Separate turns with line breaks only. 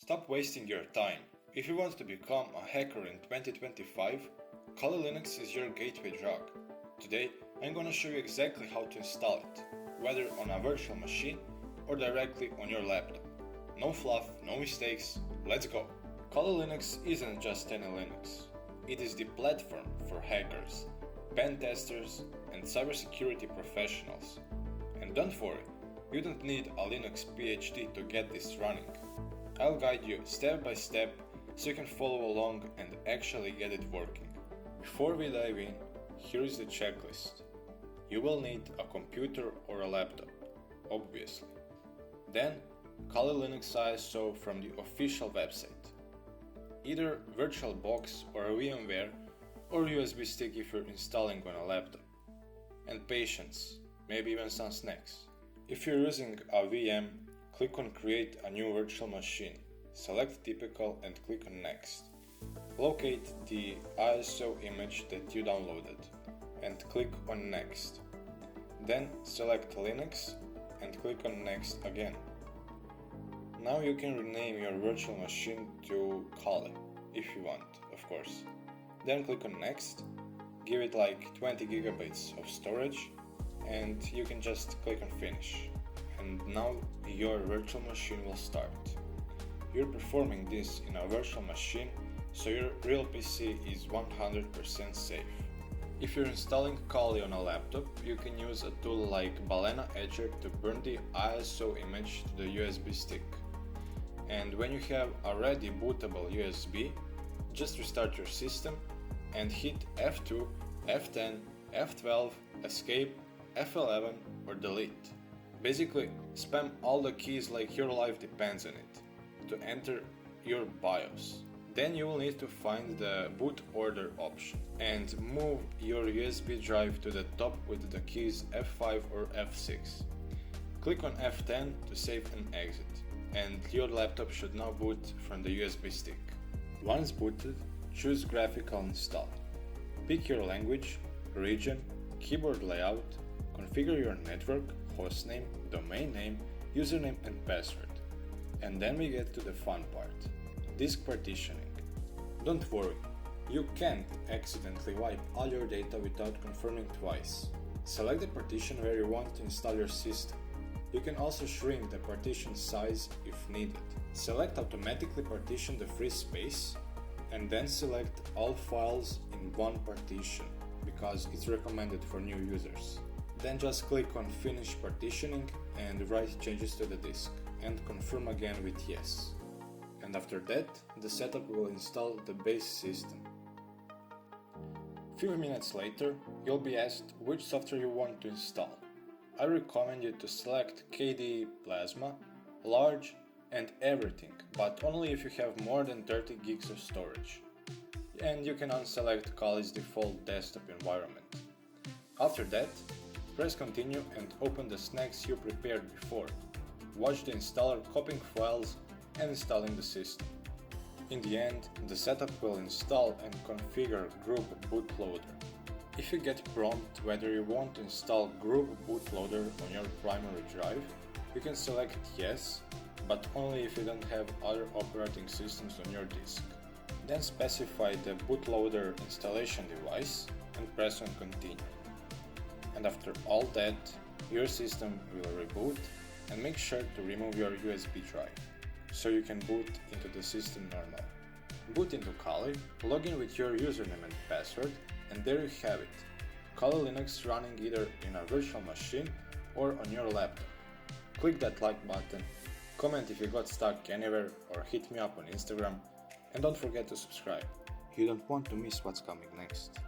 Stop wasting your time. If you want to become a hacker in 2025, Kali Linux is your gateway drug. Today, I'm gonna show you exactly how to install it, whether on a virtual machine or directly on your laptop. No fluff, no mistakes, let's go! Kali Linux isn't just any Linux. It is the platform for hackers, pen testers, and cybersecurity professionals. And don't worry, you don't need a Linux PhD to get this running. I'll guide you step by step so you can follow along and actually get it working. Before we dive in, here is the checklist. You will need a computer or a laptop, obviously. Then, Kali Linux ISO from the official website. Either VirtualBox or a VMware or USB stick if you're installing on a laptop. And patience, maybe even some snacks. If you're using a VM, click on Create a new virtual machine, select Typical and click on Next. Locate the ISO image that you downloaded and click on Next. Then select Linux and click on Next again. Now you can rename your virtual machine to Kali, if you want, of course. Then click on Next, give it like 20 gigabytes of storage, and you can just click on Finish. And now your virtual machine will start. You're performing this in a virtual machine, so your real PC is 100% safe. If you're installing Kali on a laptop, you can use a tool like Balena Edger to burn the ISO image to the USB stick. And when you have a ready bootable USB, just restart your system and hit F2, F10, F12, Escape, F11 or Delete. Basically, spam all the keys like your life depends on it to enter your BIOS. Then you will need to find the boot order option and move your USB drive to the top with the keys F5 or F6. Click on F10 to save and exit, and your laptop should now boot from the USB stick. Once booted, choose Graphical Install. Pick your language, region, keyboard layout, configure your network, hostname, domain name, username and password. And then we get to the fun part, disk partitioning. Don't worry, you can't accidentally wipe all your data without confirming twice. Select the partition where you want to install your system. You can also shrink the partition size if needed. Select automatically partition the free space and then select all files in one partition because it's recommended for new users. Then just click on Finish Partitioning and write changes to the disk and confirm again with Yes. And after that, the setup will install the base system. Few minutes later, you'll be asked which software you want to install. I recommend you to select KDE Plasma, Large and Everything, but only if you have more than 30 gigs of storage. And you can unselect Kali's default desktop environment. After that, press Continue and open the snacks you prepared before. Watch the installer copying files and installing the system. In the end, the setup will install and configure GRUB Bootloader. If you get prompt whether you want to install GRUB Bootloader on your primary drive, you can select Yes, but only if you don't have other operating systems on your disk. Then specify the bootloader installation device and press on Continue. And after all that, your system will reboot, and make sure to remove your USB drive, so you can boot into the system normally. Boot into Kali, log in with your username and password, and there you have it, Kali Linux running either in a virtual machine or on your laptop. Click that like button, comment if you got stuck anywhere, or hit me up on Instagram, and don't forget to subscribe. You don't want to miss what's coming next.